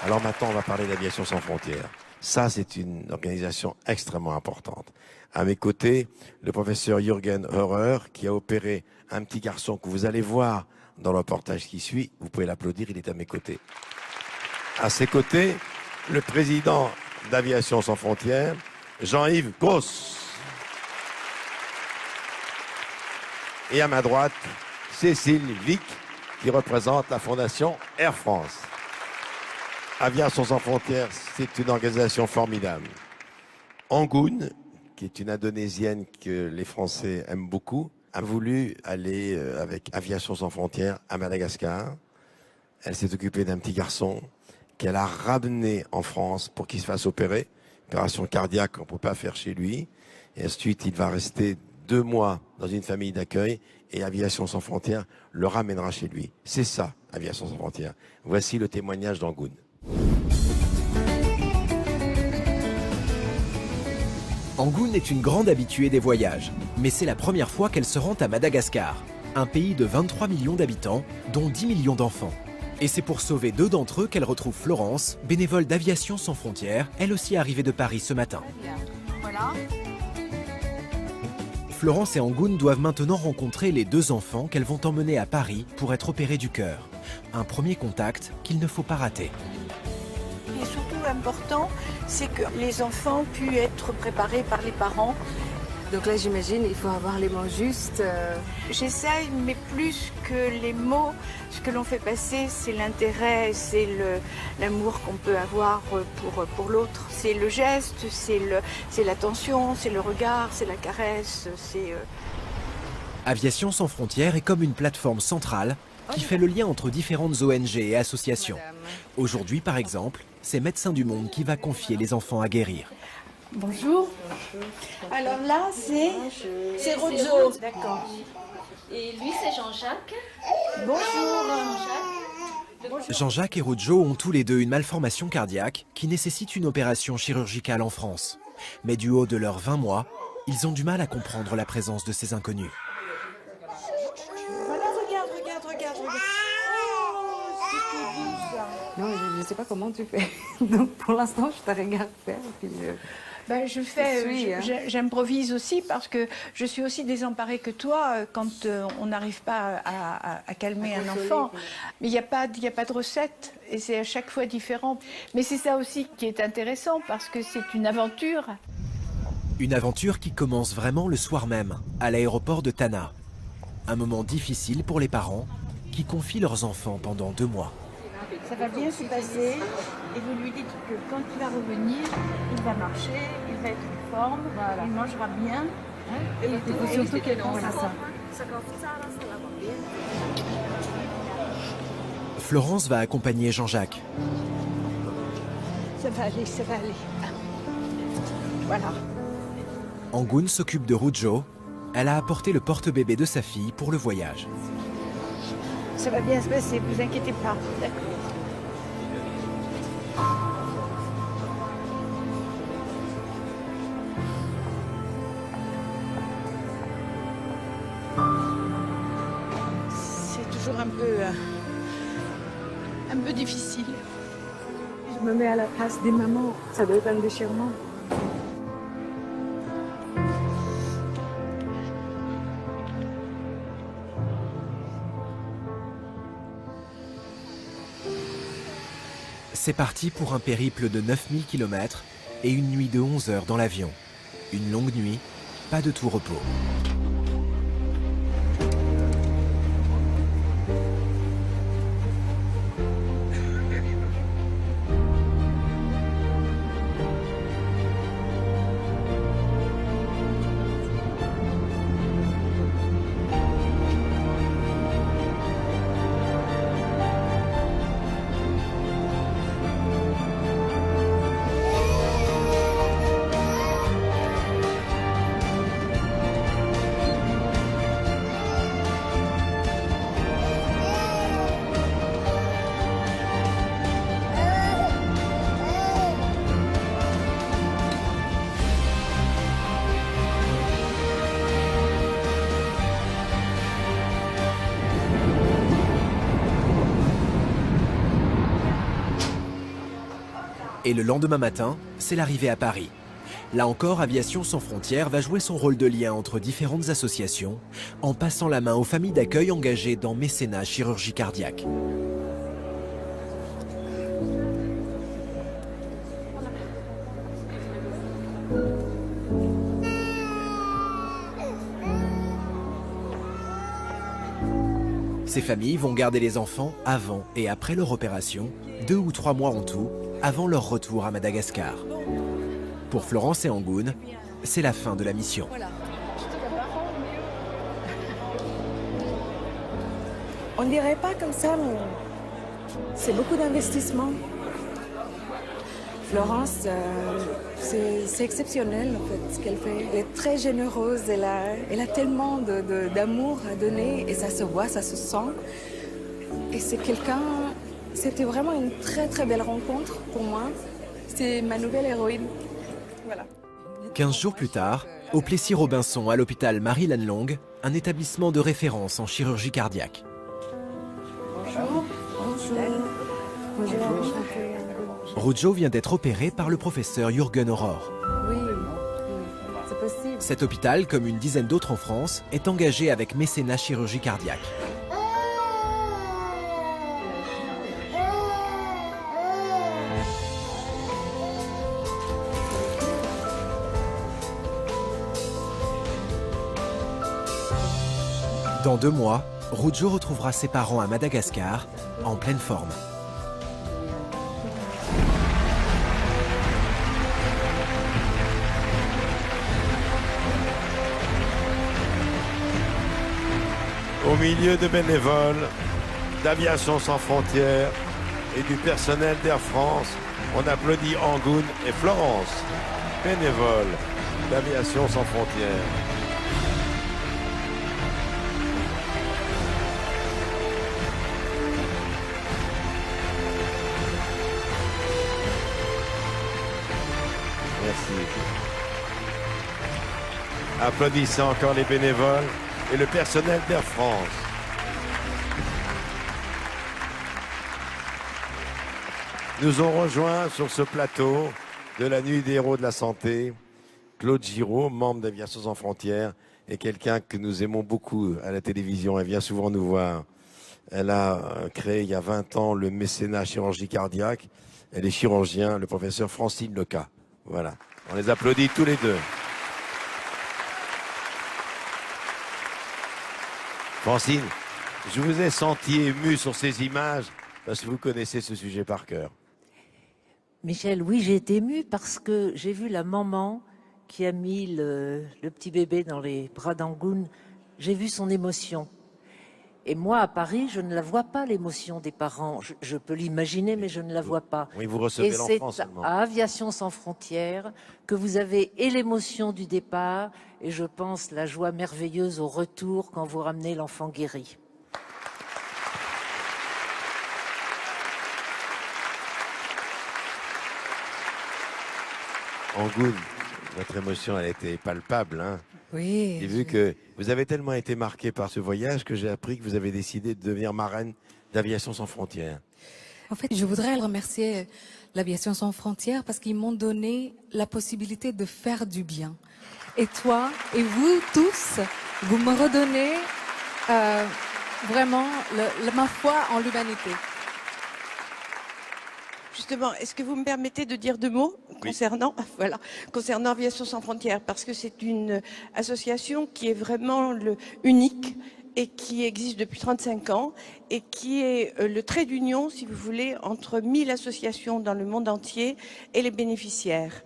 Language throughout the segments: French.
Alors maintenant, on va parler d'Aviation sans frontières. Ça, c'est une organisation extrêmement importante. À mes côtés, le professeur Jürgen Hörer, qui a opéré un petit garçon que vous allez voir dans le reportage qui suit. Vous pouvez l'applaudir, il est à mes côtés. À ses côtés, le président d'Aviation sans frontières, Jean-Yves Gross. Et à ma droite, Cécile Vic, qui représente la fondation Air France. Aviation sans frontières, c'est une organisation formidable. Angoun, qui est une Indonésienne que les Français aiment beaucoup, a voulu aller avec Aviation sans frontières à Madagascar. Elle s'est occupée d'un petit garçon qu'elle a ramené en France pour qu'il se fasse opérer. Opération cardiaque qu'on ne peut pas faire chez lui. Et ensuite, il va rester 2 mois dans une famille d'accueil et Aviation sans frontières le ramènera chez lui. C'est ça, Aviation sans frontières. Voici le témoignage d'Angoun. Angoun est une grande habituée des voyages, mais c'est la première fois qu'elle se rend à Madagascar, un pays de 23 millions d'habitants, dont 10 millions d'enfants. Et c'est pour sauver 2 d'entre eux qu'elle retrouve Florence, bénévole d'Aviation sans frontières, elle aussi arrivée de Paris ce matin. Voilà. Florence et Angoun doivent maintenant rencontrer les 2 enfants qu'elles vont emmener à Paris pour être opérés du cœur. Un premier contact qu'il ne faut pas rater. Et surtout important, c'est que les enfants puissent être préparés par les parents. Donc là, j'imagine, il faut avoir les mots justes. J'essaye, mais plus que les mots, ce que l'on fait passer, c'est l'intérêt, c'est l'amour qu'on peut avoir pour l'autre. C'est le geste, c'est l'attention, c'est le regard, c'est la caresse, c'est... Aviation sans frontières est comme une plateforme centrale qui fait le lien entre différentes ONG et associations. Aujourd'hui, par exemple, c'est Médecins du Monde qui va confier les enfants à guérir. Bonjour. Alors là, c'est Rozo. D'accord. Et lui, c'est Jean-Jacques. Bonjour. Jean-Jacques et Rojo ont tous les 2 une malformation cardiaque qui nécessite une opération chirurgicale en France. Mais du haut de leurs 20 mois, ils ont du mal à comprendre la présence de ces inconnus. Voilà, regarde. Oh, c'est tout doux, ça. Non, je ne sais pas comment tu fais. Donc pour l'instant, je te regarde faire. Puis j'improvise aussi parce que je suis aussi désemparée que toi quand on n'arrive pas à calmer un enfant. Mais il n'y a pas de recette et c'est à chaque fois différent. Mais c'est ça aussi qui est intéressant parce que c'est une aventure. Une aventure qui commence vraiment le soir même, à l'aéroport de Tana. Un moment difficile pour les parents qui confient leurs enfants pendant 2 mois. Ça va bien se passer et vous lui dites que quand il va revenir, il va marcher, il va être en forme, voilà. Il mangera bien. Et il faut surtout qu'elle pense à ça. Florence va accompagner Jean-Jacques. Ça va aller. Voilà. Angoun s'occupe de Rojo. Elle a apporté le porte-bébé de sa fille pour le voyage. Ça va bien se passer, vous inquiétez pas. D'accord. C'est toujours un peu difficile. Je me mets à la place des mamans. Ça doit être un déchirement. C'est parti pour un périple de 9000 km et une nuit de 11 heures dans l'avion. Une longue nuit, pas de tout repos. Et le lendemain matin, c'est l'arrivée à Paris. Là encore, Aviation sans frontières va jouer son rôle de lien entre différentes associations en passant la main aux familles d'accueil engagées dans mécénat chirurgie cardiaque. Ces familles vont garder les enfants avant et après leur opération, 2 ou 3 mois en tout, avant leur retour à Madagascar. Pour Florence et Angoune, c'est la fin de la mission. On dirait pas comme ça, mais c'est beaucoup d'investissement. Florence, c'est exceptionnel en fait ce qu'elle fait. Elle est très généreuse, elle a tellement d'amour à donner et ça se voit, ça se sent. Et c'est c'était vraiment une très très belle rencontre pour moi. C'est ma nouvelle héroïne. Voilà. 15 jours plus tard, au Plessis-Robinson à l'hôpital Marie-Lannelongue, un établissement de référence en chirurgie cardiaque. Bonjour. Bonjour. Bonjour. Rujo vient d'être opéré par le professeur Jürgen Aurore. Oui, c'est possible. Cet hôpital, comme une dizaine d'autres en France, est engagé avec mécénat chirurgie cardiaque. Dans 2 mois, Rujo retrouvera ses parents à Madagascar, en pleine forme. Au milieu de bénévoles, d'Aviation sans frontières et du personnel d'Air France, on applaudit Angoune et Florence, bénévoles d'Aviation sans frontières. Merci. Applaudissez encore les bénévoles et le personnel d'Air France. Nous ont rejoint sur ce plateau de la Nuit des héros de la santé, Claude Giraud, membre d'Aviation sans frontières, et quelqu'un que nous aimons beaucoup à la télévision. Elle vient souvent nous voir. Elle a créé il y a 20 ans le mécénat chirurgie cardiaque. Elle est chirurgien, le professeur Francine Leca. Voilà, on les applaudit tous les deux. Francine, je vous ai senti ému sur ces images parce que vous connaissez ce sujet par cœur. Michel, oui, j'ai été émue parce que j'ai vu la maman qui a mis le petit bébé dans les bras d'Angoune. J'ai vu son émotion. Et moi, à Paris, je ne la vois pas, l'émotion des parents. Je peux l'imaginer, mais je ne la vois pas. Oui, vous recevez l'enfant c'est seulement. à Aviation sans frontières que vous avez et l'émotion du départ et je pense la joie merveilleuse au retour quand vous ramenez l'enfant guéri. Angoune, votre émotion, elle était palpable. Hein. Oui. J'ai vu que vous avez tellement été marqué par ce voyage que j'ai appris que vous avez décidé de devenir marraine d'Aviation sans frontières. En fait, je voudrais remercier l'Aviation sans frontières parce qu'ils m'ont donné la possibilité de faire du bien. Et toi, et vous tous, vous me redonnez vraiment ma foi en l'humanité. Justement, est-ce que vous me permettez de dire 2 mots concernant, voilà, concernant Aviation sans frontières, parce que c'est une association qui est vraiment unique et qui existe depuis 35 ans et qui est le trait d'union, si vous voulez, entre 1000 associations dans le monde entier et les bénéficiaires.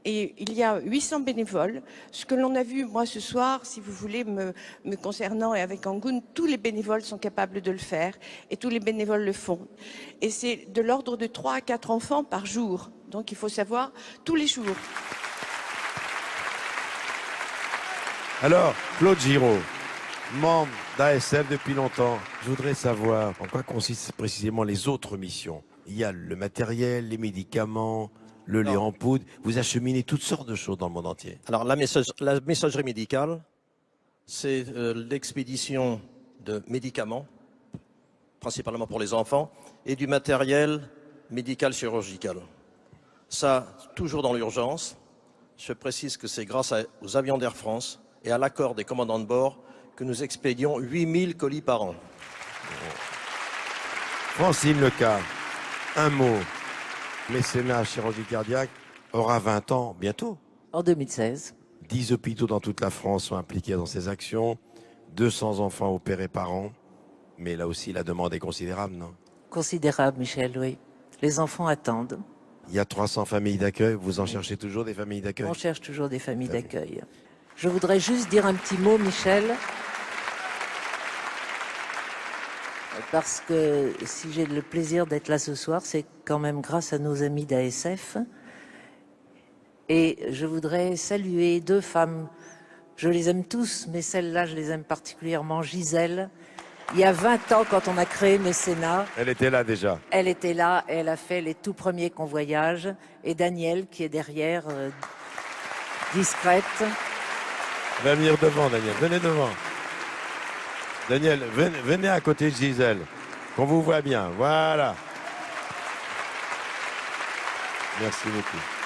Et il y a 800 bénévoles. Ce que l'on a vu, moi, ce soir, si vous voulez, me concernant et avec Angoune, tous les bénévoles sont capables de le faire et tous les bénévoles le font. Et c'est de l'ordre de 3 à 4 enfants par jour. Donc il faut savoir, tous les jours. Alors, Claude Giraud, membre d'ASF depuis longtemps, je voudrais savoir en quoi consistent précisément les autres missions. Il y a le matériel, les médicaments, le lait en poudre. Vous acheminez toutes sortes de choses dans le monde entier. Alors, la messagerie médicale, c'est l'expédition de médicaments, principalement pour les enfants, et du matériel médical chirurgical. Ça, toujours dans l'urgence. Je précise que c'est grâce aux avions d'Air France et à l'accord des commandants de bord que nous expédions 8000 colis par an. Francine Leca, un mot. Mécénat chirurgie cardiaque aura 20 ans bientôt. En 2016. 10 hôpitaux dans toute la France sont impliqués dans ces actions. 200 enfants opérés par an. Mais là aussi, la demande est considérable, non? Considérable, Michel, oui. Les enfants attendent. Il y a 300 familles d'accueil. Vous en cherchez toujours des familles d'accueil? On cherche toujours des familles d'accueil. Je voudrais juste dire un petit mot, Michel. Parce que si j'ai le plaisir d'être là ce soir, c'est quand même grâce à nos amis d'ASF. Et je voudrais saluer 2 femmes. Je les aime tous, mais celles-là, je les aime particulièrement. Gisèle, il y a 20 ans, quand on a créé Mécénat. Elle était là déjà. Elle était là et elle a fait les tout premiers convoyages. Et Danielle, qui est derrière, discrète. Va venir devant, Daniel. Venez devant. Daniel, venez à côté de Gisèle. Qu'on vous voit bien. Voilà. Merci beaucoup.